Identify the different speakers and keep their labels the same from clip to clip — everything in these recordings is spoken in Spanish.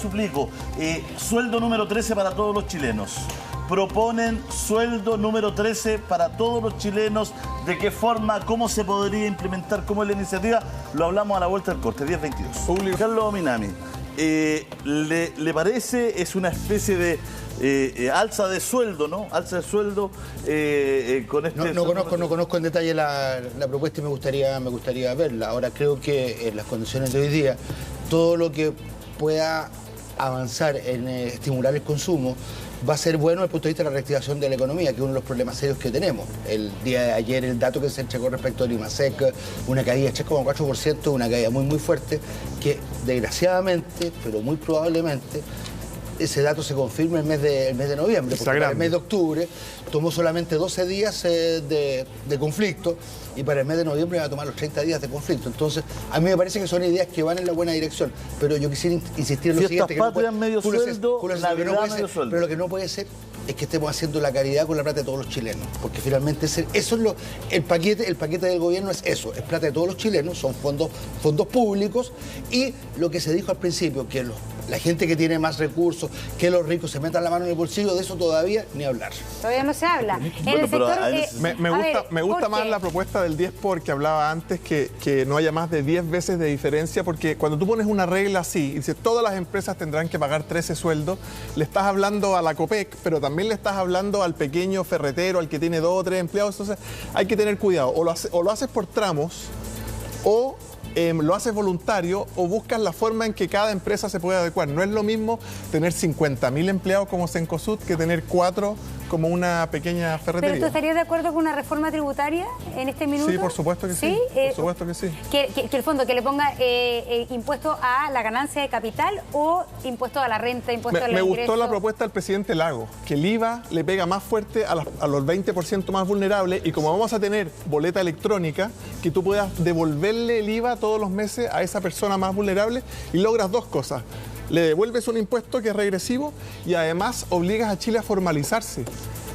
Speaker 1: suplico, sueldo número 13 para todos los chilenos. Proponen sueldo número 13 para todos los chilenos. ¿De qué forma? ¿Cómo se podría implementar? ¿Cómo es la iniciativa? Lo hablamos a la vuelta del corte, 10:22. Carlos Minami, ¿le parece? Es una especie de alza de sueldo, ¿no? Alza de sueldo con este...
Speaker 2: No conozco en detalle la propuesta y me gustaría verla. Ahora creo que en las condiciones de hoy día, todo lo que pueda avanzar en estimular el consumo va a ser bueno desde el punto de vista de la reactivación de la economía, que es uno de los problemas serios que tenemos. El día de ayer el dato que se entregó respecto al IMASEC, una caída de 3,4%, una caída muy fuerte, que desgraciadamente, pero muy probablemente, ese dato se confirma el mes de noviembre, porque para el mes de octubre tomó solamente 12 días de conflicto y para el mes de noviembre va a tomar los 30 días de conflicto. Entonces, a mí me parece que son ideas que van en la buena dirección, pero yo quisiera insistir en lo siguiente.
Speaker 1: Fiestas patrias, medio sueldo, Navidad, medio sueldo.
Speaker 2: Pero lo que no puede ser es que estemos haciendo la caridad con la plata de todos los chilenos, porque finalmente eso es el paquete del gobierno es eso, es plata de todos los chilenos, son fondos públicos, y lo que se dijo al principio, que la gente que tiene más recursos, que los ricos se metan la mano en el bolsillo, de eso todavía ni hablar.
Speaker 3: Todavía no se habla.
Speaker 4: Me gusta más la propuesta del 10 porque hablaba antes que no haya más de 10 veces de diferencia, porque cuando tú pones una regla así y dices todas las empresas tendrán que pagar 13 sueldos, le estás hablando a la COPEC, pero también le estás hablando al pequeño ferretero, al que tiene 2 o 3 empleados. Entonces hay que tener cuidado, o lo haces por tramos, o lo haces voluntario, o buscas la forma en que cada empresa se pueda adecuar. No es lo mismo tener 50.000 empleados como Cencosud que tener 4 como una pequeña ferretería.
Speaker 3: ¿Pero tú estarías de acuerdo con una reforma tributaria en este minuto?
Speaker 4: Sí, por supuesto que sí. Por supuesto que sí.
Speaker 3: Que el fondo, que le ponga impuesto a la ganancia de capital o impuesto a la renta, impuesto a los ingresos.
Speaker 4: Me gustó la propuesta del presidente Lago, que el IVA le pega más fuerte a los 20% más vulnerables, y como vamos a tener boleta electrónica, que tú puedas devolverle el IVA todos los meses a esa persona más vulnerable, y logras dos cosas. Le devuelves un impuesto que es regresivo y además obligas a Chile a formalizarse.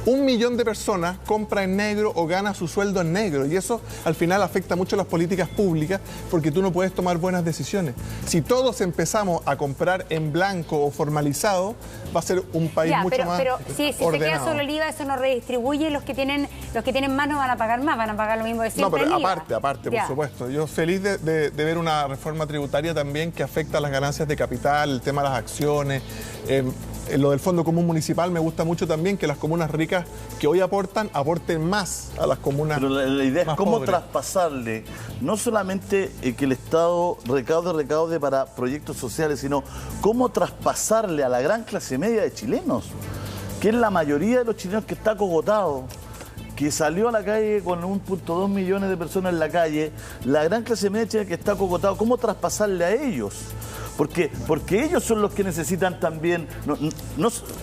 Speaker 4: 1 millón de personas compra en negro o gana su sueldo en negro, y eso al final afecta mucho las políticas públicas, porque tú no puedes tomar buenas decisiones. Si todos empezamos a comprar en blanco o formalizado, va a ser un país mucho más
Speaker 3: pero si
Speaker 4: ordenado.
Speaker 3: se queda solo el IVA, eso no redistribuye, los que tienen más no van a pagar más, van a pagar lo mismo de siempre.
Speaker 4: No, pero aparte, por supuesto. Yo feliz de ver una reforma tributaria también que afecta a las ganancias de capital, el tema de las acciones. Lo del Fondo Común Municipal me gusta mucho también, que las comunas ricas que hoy aporten más a las comunas.
Speaker 1: Pero la idea es cómo
Speaker 4: pobres.
Speaker 1: Traspasarle, no solamente que el Estado recaude para proyectos sociales, sino cómo traspasarle a la gran clase media de chilenos, que es la mayoría de los chilenos que está acogotado, que salió a la calle con 1.2 millones de personas en la calle, la gran clase media chilena que está acogotado, ¿cómo traspasarle a ellos? Porque ellos son los que necesitan también,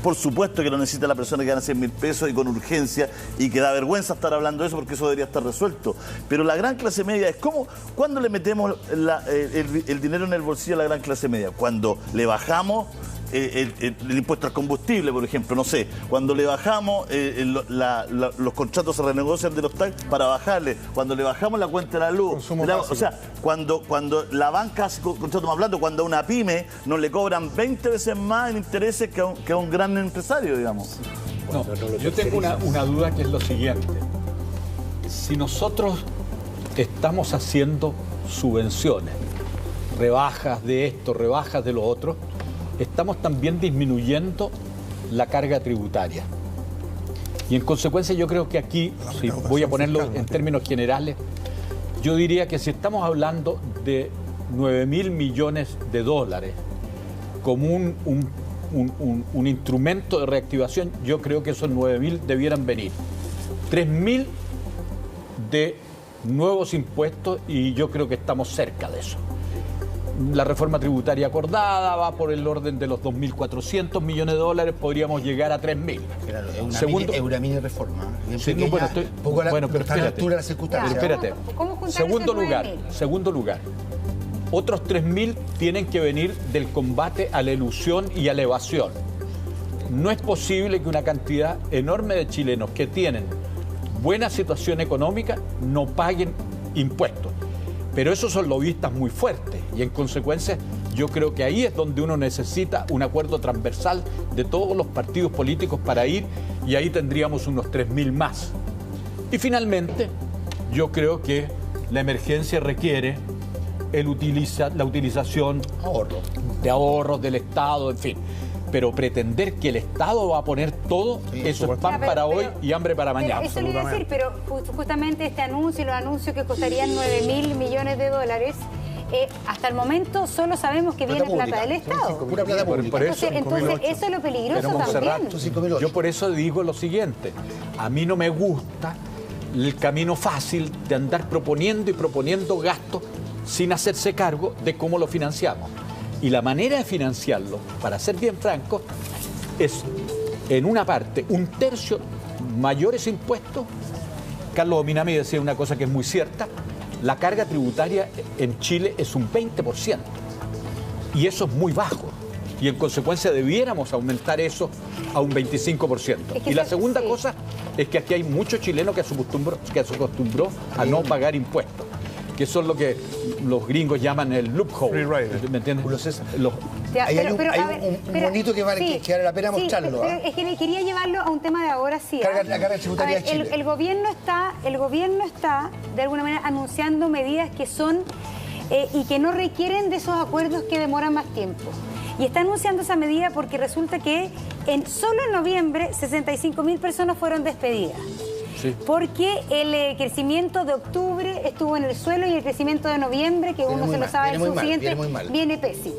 Speaker 1: por supuesto que lo necesita la persona que gana 100.000 pesos y con urgencia, y que da vergüenza estar hablando de eso porque eso debería estar resuelto. Pero la gran clase media es como, ¿cuándo le metemos el dinero en el bolsillo a la gran clase media? Cuando le bajamos el impuesto al combustible, por ejemplo, no sé, cuando le bajamos los contratos se renegocian de los tax para bajarle, cuando le bajamos la cuenta de la luz, o sea, cuando la banca hace contrato más blando, cuando a una pyme no le cobran 20 veces más en intereses que a un gran empresario, digamos.
Speaker 5: No, yo tengo una duda, que es lo siguiente. Si nosotros estamos haciendo subvenciones, rebajas de esto, rebajas de lo otro, estamos también disminuyendo la carga tributaria. Y en consecuencia yo creo que aquí, si voy a ponerlo en términos generales, yo diría que si estamos hablando de 9.000 millones de dólares como un instrumento de reactivación, yo creo que esos 9.000 debieran venir 3.000 de nuevos impuestos, y yo creo que estamos cerca de eso. La reforma tributaria acordada va por el orden de los 2.400 millones de dólares, podríamos llegar a 3.000.
Speaker 2: Claro, es una mini reforma.
Speaker 3: Sí,
Speaker 5: pero espérate. Espérate. Segundo lugar, otros 3.000 tienen que venir del combate a la elusión y a la evasión. No es posible que una cantidad enorme de chilenos que tienen buena situación económica no paguen impuestos. Pero esos son lobistas muy fuertes, y en consecuencia yo creo que ahí es donde uno necesita un acuerdo transversal de todos los partidos políticos para ir, y ahí tendríamos unos 3.000 más. Y finalmente, yo creo que la emergencia requiere la utilización de ahorros del Estado, en fin. Pero pretender que el Estado va a poner todo, eso es pan para hoy y hambre para mañana.
Speaker 3: Eso le iba a decir, pero justamente este anuncio y los anuncios que costarían 9.000 millones de dólares, hasta el momento solo sabemos que viene plata del Estado.
Speaker 2: Pura plata pública.
Speaker 3: Entonces eso es lo peligroso también.
Speaker 5: Yo por eso digo lo siguiente: a mí no me gusta el camino fácil de andar proponiendo y proponiendo gastos sin hacerse cargo de cómo lo financiamos. Y la manera de financiarlo, para ser bien franco, es en una parte 1/3 mayores impuestos. Carlos Ominami decía una cosa que es muy cierta: la carga tributaria en Chile es un 20%. Y eso es muy bajo. Y en consecuencia debiéramos aumentar eso a un 25%. Y la segunda cosa es que aquí hay muchos chilenos que se acostumbró a no pagar impuestos, que eso es lo que los gringos llaman el loophole. ¿Me entiendes?
Speaker 2: Hay un bonito que vale la pena mostrarlo.
Speaker 3: Pero es que quería llevarlo a un tema de ahora sí.
Speaker 2: La carga tributaria de Chile.
Speaker 3: El gobierno está de alguna manera anunciando medidas que son y que no requieren de esos acuerdos que demoran más tiempo. Y está anunciando esa medida porque resulta que solo en noviembre 65.000 personas fueron despedidas. Sí. Porque el crecimiento de octubre estuvo en el suelo y el crecimiento de noviembre, que uno se lo sabe en su siguiente, viene pésimo.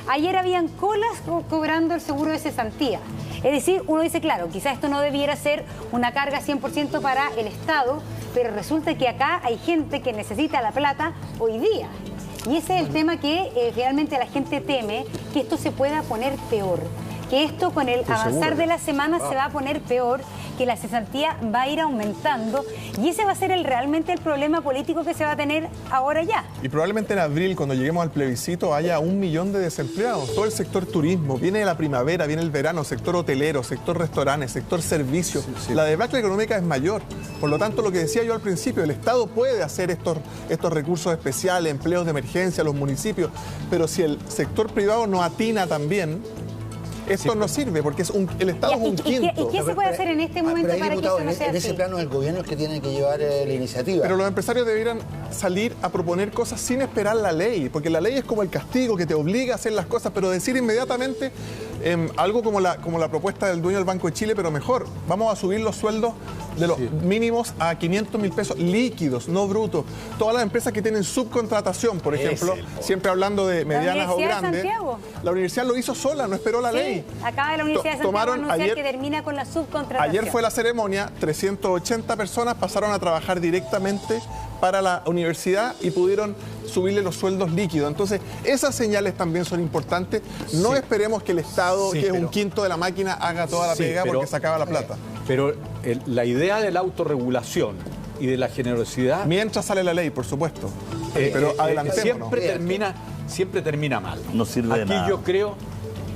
Speaker 3: Ayer habían colas cobrando el seguro de cesantía. Es decir, uno dice, claro, quizás esto no debiera ser una carga 100% para el Estado, pero resulta que acá hay gente que necesita la plata hoy día. Y ese es el tema que realmente la gente teme, que esto se pueda poner peor. Que esto con el avanzar de la semana se va a poner peor, que la cesantía va a ir aumentando, y ese va a ser realmente el problema político que se va a tener ahora ya.
Speaker 4: Y probablemente en abril, cuando lleguemos al plebiscito, haya 1 millón de desempleados. Todo el sector turismo, viene la primavera, viene el verano, sector hotelero, sector restaurantes, sector servicios. Sí. La debacle económica es mayor. Por lo tanto, lo que decía yo al principio, el Estado puede hacer estos recursos especiales, empleos de emergencia, los municipios, pero si el sector privado no atina también, esto no sirve, porque el Estado es un quinto.
Speaker 3: ¿Y qué se puede hacer en este momento para que eso no sea así?
Speaker 2: En ese plano el gobierno es que tiene que llevar la iniciativa.
Speaker 4: Pero los empresarios debieran salir a proponer cosas sin esperar la ley, porque la ley es como el castigo que te obliga a hacer las cosas, pero decir inmediatamente algo como la propuesta del dueño del Banco de Chile, pero mejor, vamos a subir los sueldos de los mínimos a 500.000 pesos líquidos, no brutos. Todas las empresas que tienen subcontratación, por ejemplo, siempre hablando de medianas o grandes. La universidad lo hizo sola, no esperó la ley.
Speaker 3: Acaba de la Universidad de Santiago anunciar que termina con la subcontratación.
Speaker 4: Ayer fue la ceremonia, 380 personas pasaron a trabajar directamente para la universidad y pudieron subirle los sueldos líquidos. Entonces, esas señales también son importantes. No esperemos que el Estado, que es un quinto de la máquina, haga toda la pega porque se acaba la plata.
Speaker 5: Pero la idea de la autorregulación y de la generosidad...
Speaker 4: Mientras sale la ley, por supuesto. Pero adelantémonos.
Speaker 5: Siempre termina mal.
Speaker 1: No sirve de nada.
Speaker 5: Aquí yo creo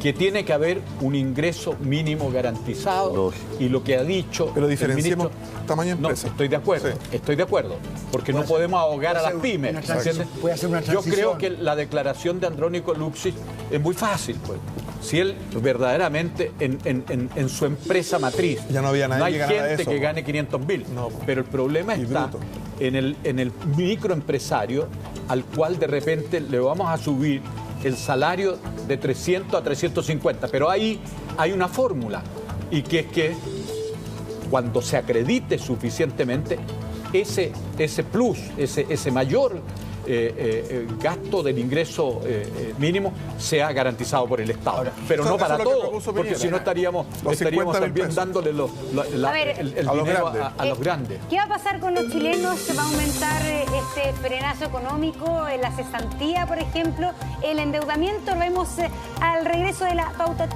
Speaker 5: que tiene que haber un ingreso mínimo garantizado. Lógico. Y lo que ha dicho
Speaker 4: pero diferenciemos
Speaker 5: el ministro...
Speaker 4: tamaño de empresa.
Speaker 5: No, estoy de acuerdo, porque no podemos ahogar a las pymes.
Speaker 2: Puede hacer una transición.
Speaker 5: Yo creo que la declaración de Andrónico Luxich es muy fácil, pues. Si él verdaderamente en su empresa matriz
Speaker 4: ya no había nadie
Speaker 5: hay
Speaker 4: que ganara
Speaker 5: gente
Speaker 4: eso,
Speaker 5: que gane 500.000, pero el problema está en el microempresario al cual de repente le vamos a subir el salario de 300 a 350, pero ahí hay una fórmula, y que es que cuando se acredite suficientemente ese plus, ese mayor gasto del ingreso mínimo sea garantizado por el Estado. Ahora, pero no para todos, porque si no estaríamos también dándole el dinero a los grandes.
Speaker 3: ¿Qué va a pasar con los chilenos? ¿Se va a aumentar este frenazo económico, la cesantía, por ejemplo, el endeudamiento? Lo vemos al regreso de la pausa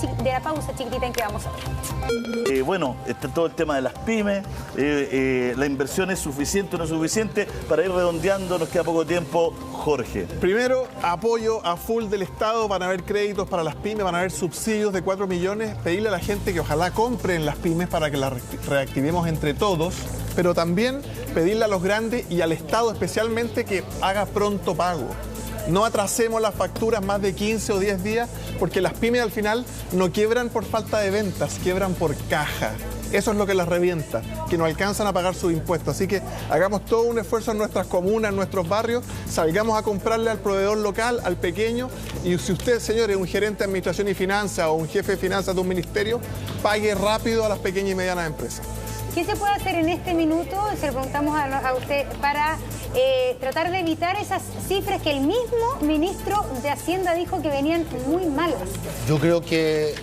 Speaker 3: chiquitita en que vamos ahora.
Speaker 1: Bueno, está todo el tema de las pymes, la inversión es suficiente o no es suficiente. Para ir redondeando, nos queda poco tiempo. Jorge.
Speaker 4: Primero, apoyo a full del Estado, van a haber créditos para las pymes, van a haber subsidios de 4 millones, pedirle a la gente que ojalá compren las pymes para que las reactivemos entre todos, pero también pedirle a los grandes y al Estado especialmente que haga pronto pago. No atrasemos las facturas más de 15 o 10 días, porque las pymes al final no quiebran por falta de ventas, quiebran por caja. Eso es lo que las revienta, que no alcanzan a pagar sus impuestos. Así que hagamos todo un esfuerzo en nuestras comunas, en nuestros barrios, salgamos a comprarle al proveedor local, al pequeño, y si usted, señor, es un gerente de administración y finanzas o un jefe de finanzas de un ministerio, pague rápido a las pequeñas y medianas empresas.
Speaker 3: ¿Qué se puede hacer en este minuto, se lo preguntamos a usted, para tratar de evitar esas cifras que el mismo ministro de Hacienda dijo que venían muy malas?
Speaker 2: Yo creo que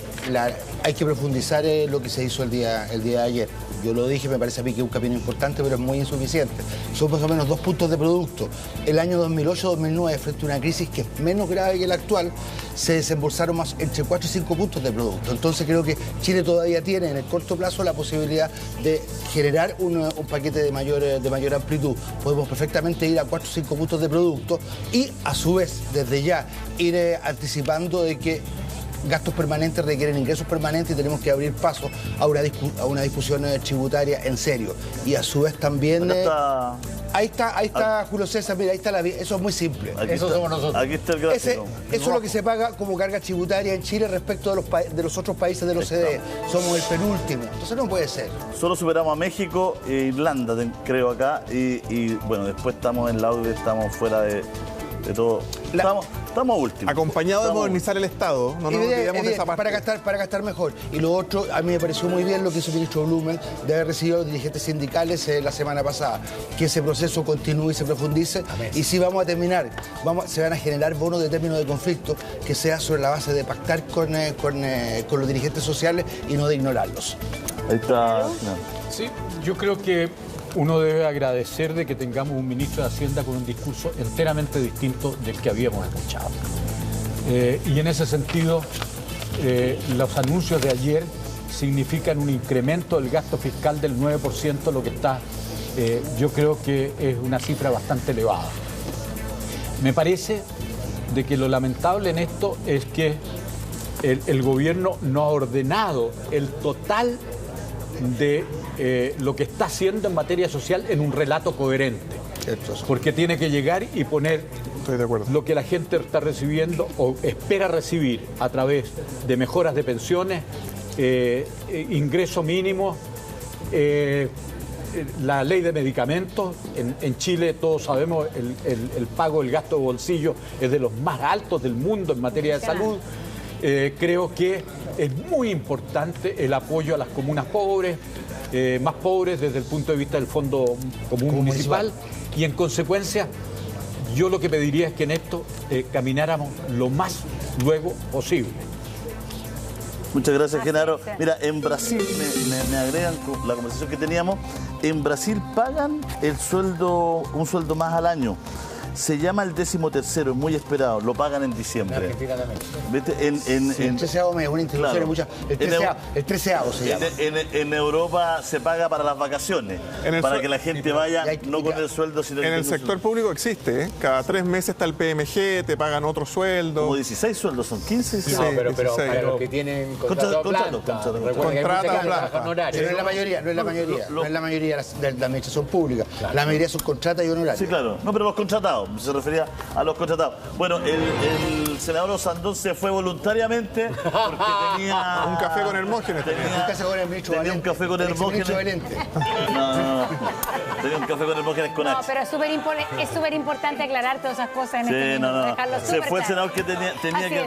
Speaker 2: hay que profundizar lo que se hizo el día de ayer. Yo lo dije, me parece a mí que es un camino importante, pero es muy insuficiente. Son más o menos 2 puntos de producto. El año 2008-2009, frente a una crisis que es menos grave que la actual, se desembolsaron más entre 4 y 5 puntos de producto. Entonces creo que Chile todavía tiene en el corto plazo la posibilidad de generar un paquete de mayor amplitud. Podemos perfectamente ir a 4 o 5 puntos de producto y a su vez, desde ya, ir anticipando de que gastos permanentes requieren ingresos permanentes y tenemos que abrir paso a una discusión tributaria en serio. Y a su vez también... Ahí está Julio César, mira, ahí está eso es muy simple.
Speaker 1: Eso somos nosotros. Aquí está el gráfico.
Speaker 2: Eso es lo que se paga como carga tributaria en Chile respecto de los otros países de la OCDE. Somos el penúltimo, entonces no puede ser.
Speaker 1: Solo superamos a México e Irlanda, creo acá, y bueno, después estamos en la UDE, estamos fuera de todo. Estamos últimos.
Speaker 4: Acompañado de modernizar el Estado, no nos olvidemos de esa parte.
Speaker 2: Para gastar mejor. Y lo otro, a mí me pareció muy bien lo que hizo el ministro Blumen de haber recibido a los dirigentes sindicales la semana pasada. Que ese proceso continúe y se profundice. Y si vamos a terminar, se van a generar bonos de término de conflicto que sea sobre la base de pactar con los dirigentes sociales y no de ignorarlos.
Speaker 1: Ahí está.
Speaker 5: Sí, yo creo que uno debe agradecer de que tengamos un ministro de Hacienda con un discurso enteramente distinto del que habíamos escuchado. Y en ese sentido, los anuncios de ayer significan un incremento del gasto fiscal del 9%, lo que está, yo creo que es una cifra bastante elevada. Me parece de que lo lamentable en esto es que el gobierno no ha ordenado el total de lo que está haciendo en materia social en un relato coherente. Porque tiene que llegar y poner lo que la gente está recibiendo o espera recibir a través de mejoras de pensiones, ingreso mínimo, la ley de medicamentos. En Chile todos sabemos el pago, el gasto de bolsillo es de los más altos del mundo en materia de salud. Creo que es muy importante el apoyo a las comunas pobres, más pobres desde el punto de vista del Fondo Común Municipal, y en consecuencia yo lo que pediría es que en esto camináramos lo más luego posible.
Speaker 1: Muchas gracias, Genaro. Mira, en Brasil, me agregan la conversación que teníamos, en Brasil pagan un sueldo más al año. Se llama el 13º, es muy esperado, lo pagan en diciembre. En Argentina también. ¿Viste?
Speaker 2: El 13º mes, una institución, claro. El 13º se llama.
Speaker 1: En Europa se paga para las vacaciones, para que la gente vaya no con el sueldo, sino
Speaker 4: en el sector público existe, ¿eh? Cada 3 meses está el PMG, te pagan otro sueldo.
Speaker 1: Como 16 sueldos, son 15.
Speaker 6: Sí, no, pero para los que tienen contrato planta.
Speaker 2: No es la mayoría, no es la mayoría de la administración pública. Claro. La mayoría son contratas y honorarios.
Speaker 1: Sí, claro. No, pero los contratados. Se refería a los contratados. Bueno, el senador Osandón se fue voluntariamente porque tenía...
Speaker 4: Un café con Hermógenes.
Speaker 1: Tenía un café con Hermógenes. No. Tenía un café con Hermógenes con H.
Speaker 3: No, pero es súper importante aclarar todas esas cosas en este minuto.
Speaker 1: Se fue el senador que tenía que...